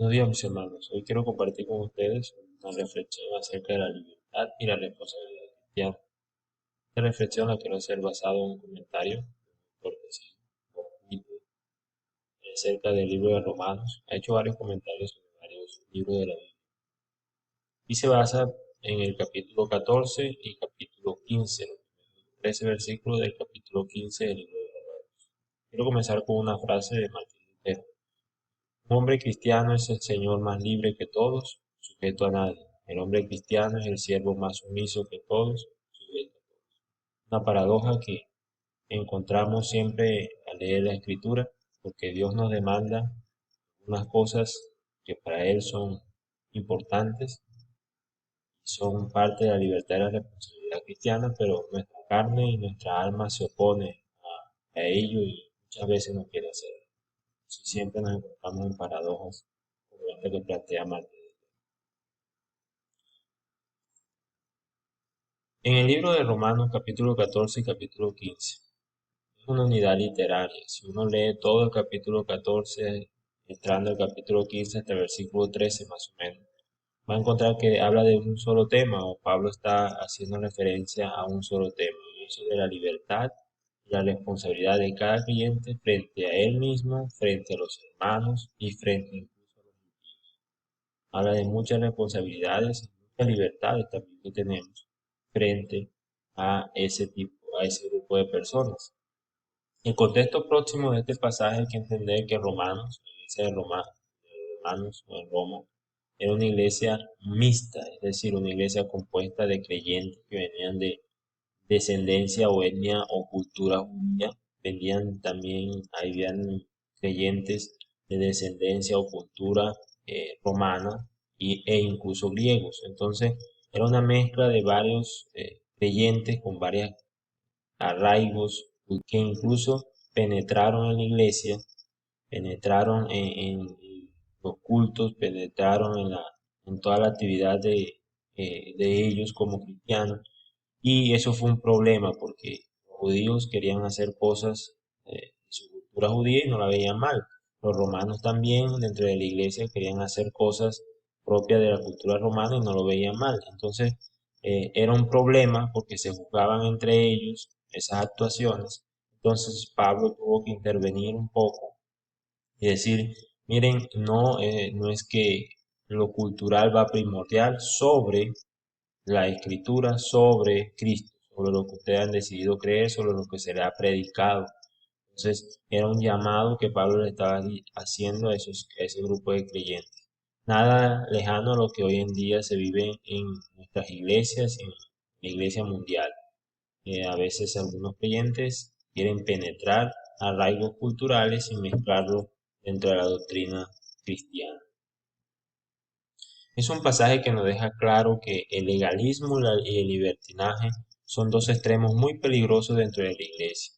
Buenos días, mis hermanos. Hoy quiero compartir con ustedes una reflexión acerca de la libertad y la responsabilidad cristiana. Esta reflexión la quiero hacer basada en un comentario cortesía acerca del libro de Romanos. Ha hecho varios comentarios sobre varios libros de la Biblia y se basa en el capítulo 14 y capítulo 15, los primeros 13 versículos del capítulo 15 del libro de Romanos. Quiero comenzar con una frase de Martín Lutero. Un hombre cristiano es el señor más libre que todos, sujeto a nadie. El hombre cristiano es el siervo más sumiso que todos, sujeto a todos. Una paradoja que encontramos siempre al leer la Escritura, porque Dios nos demanda unas cosas que para Él son importantes, son parte de la libertad y la responsabilidad cristiana, pero nuestra carne y nuestra alma se opone a ello y muchas veces no quiere hacerlo. Así siempre nos encontramos en paradojas como esta que plantea Martín. En el libro de Romanos capítulo 14 y capítulo 15 es una unidad literaria. Si uno lee todo el capítulo 14, entrando al capítulo 15 hasta el versículo 13 más o menos, va a encontrar que habla de un solo tema o Pablo está haciendo referencia a un solo tema, y eso de la libertad y la responsabilidad de cada creyente frente a él mismo, frente a los hermanos y frente incluso a los impíos. Habla de muchas responsabilidades y muchas libertades también que tenemos frente a ese grupo de personas. El contexto próximo de este pasaje hay que entender que Romanos, la iglesia de Romanos o en Roma, era una iglesia mixta, es decir, una iglesia compuesta de creyentes que venían de descendencia o etnia o cultura judía, venían también, habían creyentes de descendencia o cultura romana e incluso griegos. Entonces, era una mezcla de varios creyentes con varios arraigos que incluso penetraron en la iglesia, penetraron en los cultos, penetraron en toda la actividad de ellos como cristianos. Y eso fue un problema porque los judíos querían hacer cosas de su cultura judía y no la veían mal. Los romanos también dentro de la iglesia querían hacer cosas propias de la cultura romana y no lo veían mal. Entonces era un problema porque se juzgaban entre ellos esas actuaciones. Entonces Pablo tuvo que intervenir un poco y decir, miren, no es que lo cultural va primordial sobre la escritura, sobre Cristo, sobre lo que ustedes han decidido creer, sobre lo que se le ha predicado. Entonces, era un llamado que Pablo le estaba haciendo a ese grupo de creyentes. Nada lejano a lo que hoy en día se vive en nuestras iglesias, en la iglesia mundial. A veces algunos creyentes quieren penetrar arraigos culturales y mezclarlo dentro de la doctrina cristiana. Es un pasaje que nos deja claro que el legalismo y el libertinaje son dos extremos muy peligrosos dentro de la iglesia.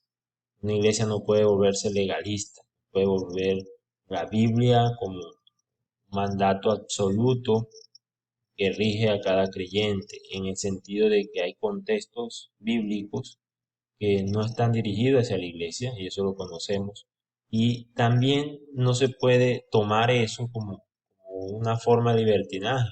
Una iglesia no puede volverse legalista, puede volver la Biblia como mandato absoluto que rige a cada creyente, en el sentido de que hay contextos bíblicos que no están dirigidos hacia la iglesia, y eso lo conocemos, y también no se puede tomar eso como una forma de libertinaje.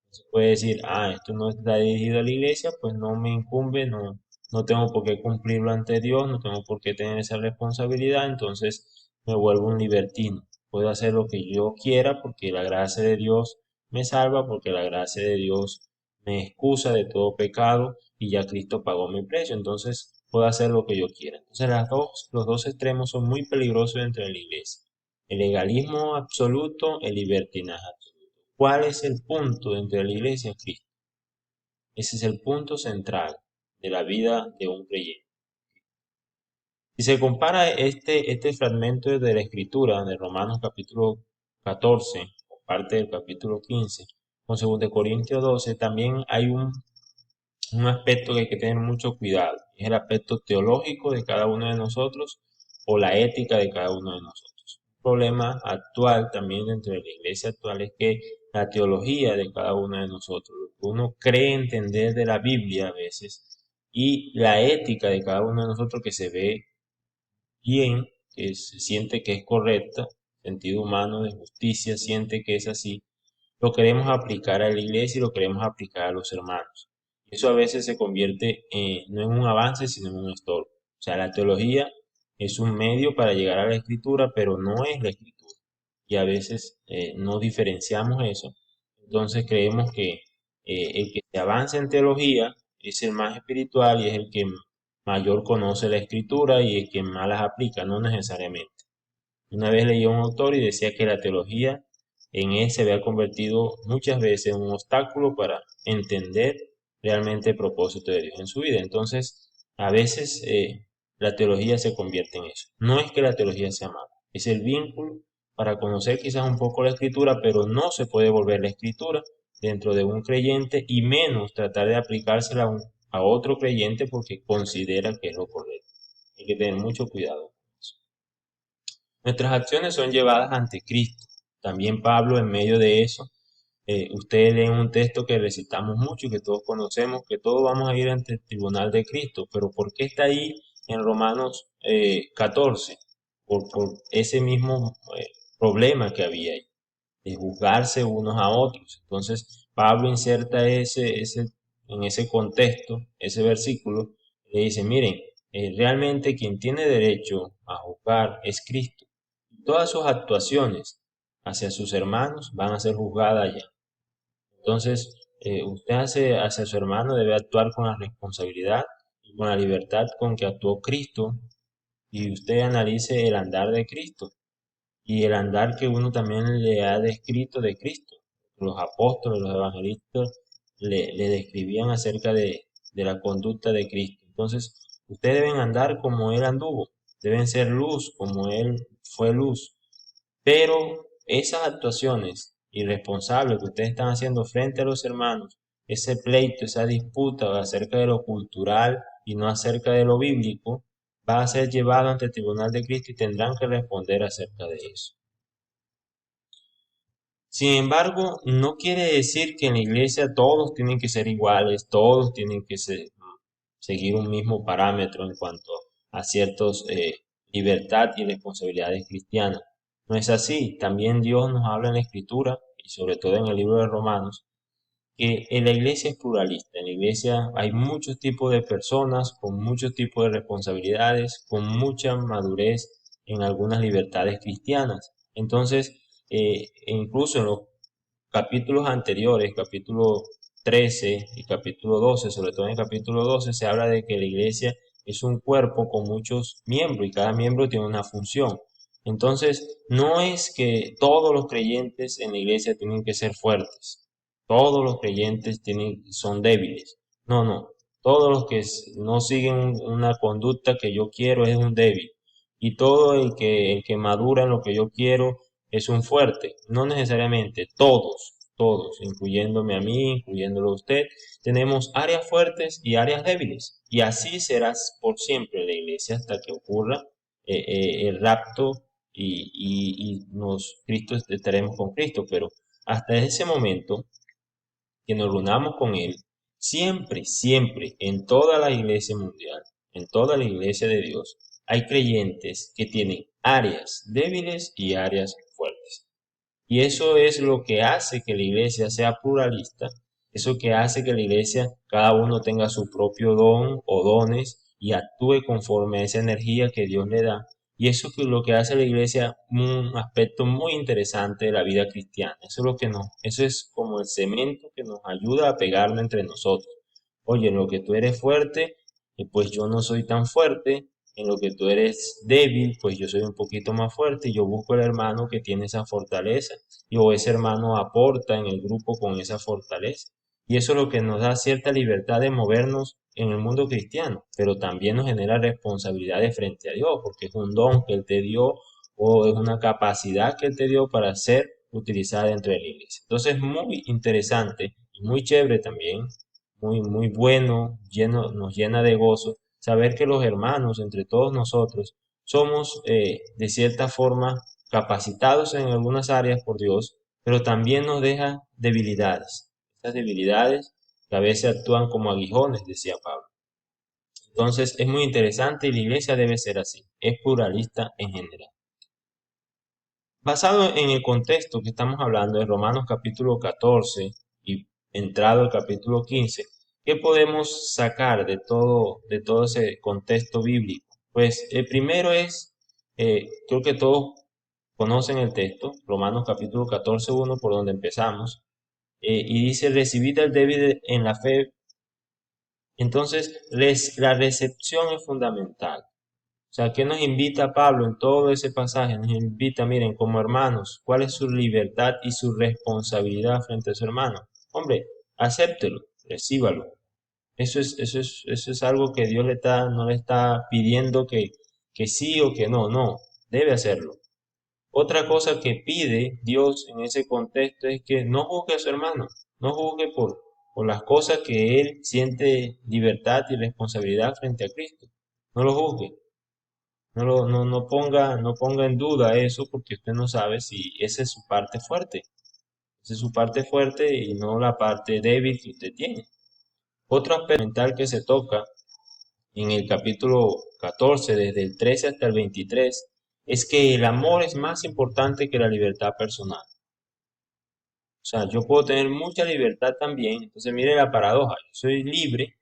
Se puede decir, esto no está dirigido a la iglesia, pues no me incumbe, no tengo por qué cumplirlo ante Dios, no tengo por qué tener esa responsabilidad, entonces me vuelvo un libertino. Puedo hacer lo que yo quiera porque la gracia de Dios me salva, porque la gracia de Dios me excusa de todo pecado y ya Cristo pagó mi precio, entonces puedo hacer lo que yo quiera. Entonces los dos extremos son muy peligrosos dentro de la iglesia. El legalismo absoluto, el libertinaje absoluto. ¿Cuál es el punto dentro de la iglesia? Cristo. Ese es el punto central de la vida de un creyente. Si se compara este fragmento de la escritura de Romanos capítulo 14, o parte del capítulo 15, con 2 Corintios 12, también hay un aspecto que hay que tener mucho cuidado. Es el aspecto teológico de cada uno de nosotros o la ética de cada uno de nosotros. Un problema actual también dentro de la iglesia actual es que la teología de cada uno de nosotros, lo que uno cree entender de la Biblia a veces, y la ética de cada uno de nosotros que se ve bien, que se siente que es correcta, sentido humano de justicia, siente que es así, lo queremos aplicar a la iglesia y lo queremos aplicar a los hermanos. Eso a veces se convierte no en un avance, sino en un estorbo. O sea, la teología es un medio para llegar a la escritura, pero no es la escritura. Y a veces no diferenciamos eso. Entonces creemos que el que se avanza en teología es el más espiritual y es el que mayor conoce la escritura y el que más las aplica, no necesariamente. Una vez leí a un autor y decía que la teología en él se había convertido muchas veces en un obstáculo para entender realmente el propósito de Dios en su vida. Entonces, a veces la teología se convierte en eso. No es que la teología sea mala, es el vínculo para conocer quizás un poco la escritura, pero no se puede volver la escritura dentro de un creyente y menos tratar de aplicársela a otro creyente porque considera que es lo correcto. Hay que tener mucho cuidado con eso. Nuestras acciones son llevadas ante Cristo. También Pablo, en medio de eso, ustedes leen un texto que recitamos mucho y que todos conocemos, que todos vamos a ir ante el tribunal de Cristo. Pero ¿por qué está ahí en Romanos 14? Por ese mismo problema que había ahí, de juzgarse unos a otros. Entonces, Pablo inserta en ese contexto, ese versículo, le dice, miren, realmente quien tiene derecho a juzgar es Cristo. Todas sus actuaciones hacia sus hermanos van a ser juzgadas ya. Entonces, usted hacia su hermano debe actuar con la responsabilidad y con la libertad con que actuó Cristo y usted analice el andar de Cristo y el andar que uno también le ha descrito de Cristo. Los apóstoles, los evangelistas le describían acerca de la conducta de Cristo. Entonces, ustedes deben andar como Él anduvo, deben ser luz como Él fue luz. Pero esas actuaciones irresponsables que ustedes están haciendo frente a los hermanos, ese pleito, esa disputa acerca de lo cultural y no acerca de lo bíblico, va a ser llevado ante el tribunal de Cristo y tendrán que responder acerca de eso. Sin embargo, no quiere decir que en la iglesia todos tienen que ser iguales, todos tienen que seguir un mismo parámetro en cuanto a ciertos libertad y responsabilidades cristianas. No es así. También Dios nos habla en la Escritura y sobre todo en el libro de Romanos que en la iglesia es pluralista. En la iglesia hay muchos tipos de personas con muchos tipos de responsabilidades, con mucha madurez en algunas libertades cristianas. Entonces, incluso en los capítulos anteriores, capítulo 13 y capítulo 12, sobre todo en el capítulo 12, se habla de que la iglesia es un cuerpo con muchos miembros y cada miembro tiene una función. Entonces, no es que todos los creyentes en la iglesia tienen que ser fuertes, todos los creyentes son débiles. No, no, todos los que no siguen una conducta que yo quiero es un débil. Y todo el que madura en lo que yo quiero es un fuerte. No necesariamente, todos, incluyéndome a mí, incluyéndolo a usted, tenemos áreas fuertes y áreas débiles. Y así serás por siempre la iglesia hasta que ocurra el rapto y Cristo estaremos con Cristo. Pero hasta ese momento que nos reunamos con Él, siempre, siempre, en toda la iglesia mundial, en toda la iglesia de Dios, hay creyentes que tienen áreas débiles y áreas fuertes. Y eso es lo que hace que la iglesia sea pluralista, eso que hace que la iglesia, cada uno tenga su propio don o dones y actúe conforme a esa energía que Dios le da. Y eso es lo que hace la iglesia un aspecto muy interesante de la vida cristiana. Eso es eso es como el cemento que nos ayuda a pegarnos entre nosotros. Oye, en lo que tú eres fuerte, pues yo no soy tan fuerte. En lo que tú eres débil, pues yo soy un poquito más fuerte y yo busco el hermano que tiene esa fortaleza o ese hermano aporta en el grupo con esa fortaleza. Y eso es lo que nos da cierta libertad de movernos en el mundo cristiano, pero también nos genera responsabilidades frente a Dios, porque es un don que Él te dio o es una capacidad que Él te dio para ser utilizada dentro de la iglesia. Entonces, muy interesante y muy chévere también, muy bueno, nos llena de gozo saber que los hermanos, entre todos nosotros, somos de cierta forma capacitados en algunas áreas por Dios, pero también nos deja debilidades. Esas debilidades que a veces actúan como aguijones, decía Pablo. Entonces es muy interesante y la iglesia debe ser así, es pluralista en general. Basado en el contexto que estamos hablando de Romanos capítulo 14 y entrado al capítulo 15, ¿qué podemos sacar de todo ese contexto bíblico? Pues el primero es, creo que todos conocen el texto, Romanos capítulo 14, 1, por donde empezamos, y dice, recibid al débil en la fe. Entonces, la recepción es fundamental. O sea, ¿qué nos invita Pablo en todo ese pasaje? Nos invita, miren, como hermanos, ¿cuál es su libertad y su responsabilidad frente a su hermano? Hombre, acéptelo, recíbalo. Eso es algo que Dios no le está pidiendo que sí o que no, no, debe hacerlo. Otra cosa que pide Dios en ese contexto es que no juzgue a su hermano, no juzgue por las cosas que él siente libertad y responsabilidad frente a Cristo. No lo juzgue, no ponga en duda eso porque usted no sabe si esa es su parte fuerte. Esa es su parte fuerte y no la parte débil que usted tiene. Otro aspecto mental que se toca en el capítulo 14, desde el 13 hasta el 23, es que el amor es más importante que la libertad personal. O sea, yo puedo tener mucha libertad también. Entonces, mire la paradoja. Yo soy libre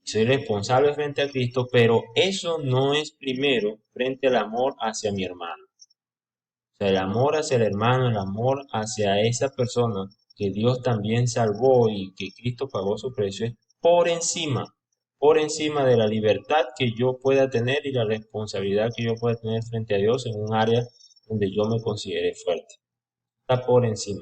y soy responsable frente a Cristo, pero eso no es primero frente al amor hacia mi hermano. O sea, el amor hacia el hermano, el amor hacia esa persona que Dios también salvó y que Cristo pagó su precio, es por encima de la libertad que yo pueda tener y la responsabilidad que yo pueda tener frente a Dios en un área donde yo me considere fuerte. Está por encima.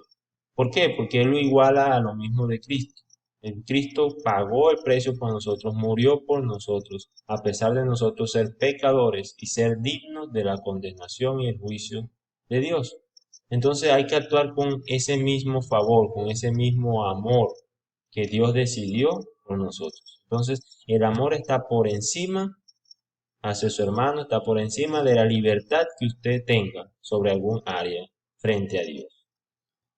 ¿Por qué? Porque Él lo iguala a lo mismo de Cristo. El Cristo pagó el precio por nosotros, murió por nosotros, a pesar de nosotros ser pecadores y ser dignos de la condenación y el juicio de Dios. Entonces hay que actuar con ese mismo favor, con ese mismo amor que Dios decidió por nosotros. Entonces el amor está por encima hacia su hermano, está por encima de la libertad que usted tenga sobre algún área frente a Dios.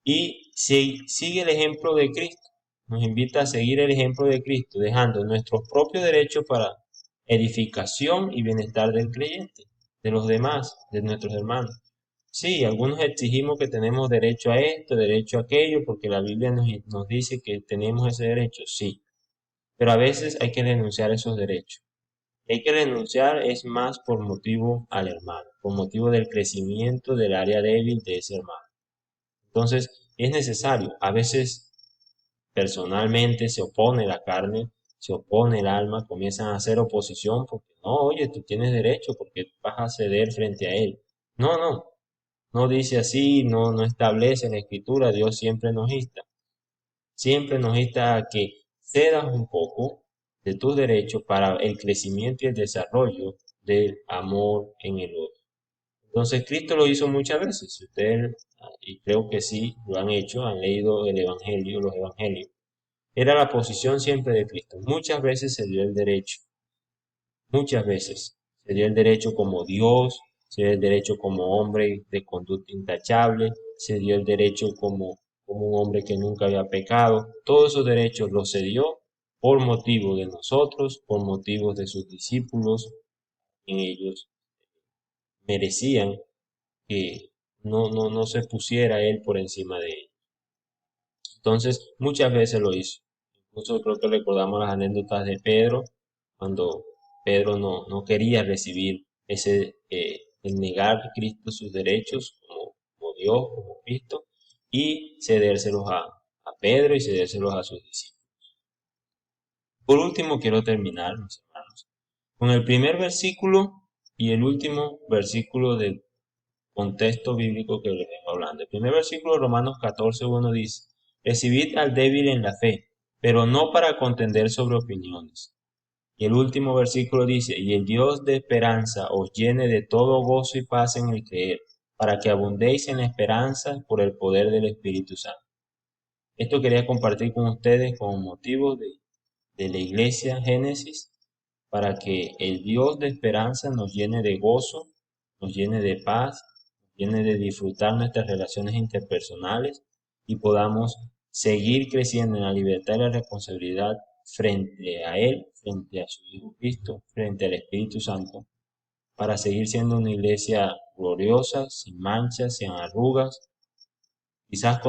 Y sigue el ejemplo de Cristo. Nos invita a seguir el ejemplo de Cristo, dejando nuestros propios derechos para edificación y bienestar del creyente, de los demás, de nuestros hermanos. Sí, algunos exigimos que tenemos derecho a esto, derecho a aquello, porque la Biblia nos dice que tenemos ese derecho, sí. Pero a veces hay que renunciar a esos derechos. Hay que renunciar es más por motivo al hermano, por motivo del crecimiento del área débil de ese hermano. Entonces, es necesario. A veces personalmente se opone la carne, se opone el alma, comienzan a hacer oposición porque no, oye, tú tienes derecho porque vas a ceder frente a él. No, no, no dice así, no establece en la escritura, Dios siempre nos insta a que cedas un poco de tus derechos para el crecimiento y el desarrollo del amor en el otro. Entonces Cristo lo hizo muchas veces. Si ustedes, y creo que sí, lo han hecho, han leído el Evangelio, los Evangelios. Era la posición siempre de Cristo. Muchas veces se dio el derecho, muchas veces se dio el derecho como Dios, se dio el derecho como hombre de conducta intachable, se dio el derecho como un hombre que nunca había pecado. Todos esos derechos los cedió por motivo de nosotros, por motivos de sus discípulos, en ellos merecían que no se pusiera él por encima de él. Entonces, muchas veces lo hizo. Incluso creo que recordamos las anécdotas de Pedro, cuando Pedro no quería recibir el negar a Cristo sus derechos como Dios, como Cristo, y cedérselos a Pedro y cedérselos a sus discípulos. Por último, quiero terminar, mis hermanos, con el primer versículo y el último versículo del contexto bíblico que les vengo hablando. El primer versículo de Romanos 14:1 dice, recibid al débil en la fe, pero no para contender sobre opiniones. Y el último versículo dice, y el Dios de esperanza os llene de todo gozo y paz en el creer, para que abundéis en la esperanza por el poder del Espíritu Santo. Esto quería compartir con ustedes como motivo de la iglesia Génesis, para que el Dios de esperanza nos llene de gozo, nos llene de paz, nos llene de disfrutar nuestras relaciones interpersonales y podamos seguir creciendo en la libertad y la responsabilidad frente a Él, frente a su Hijo Cristo, frente al Espíritu Santo, para seguir siendo una iglesia gloriosa, sin manchas, sin arrugas, quizás con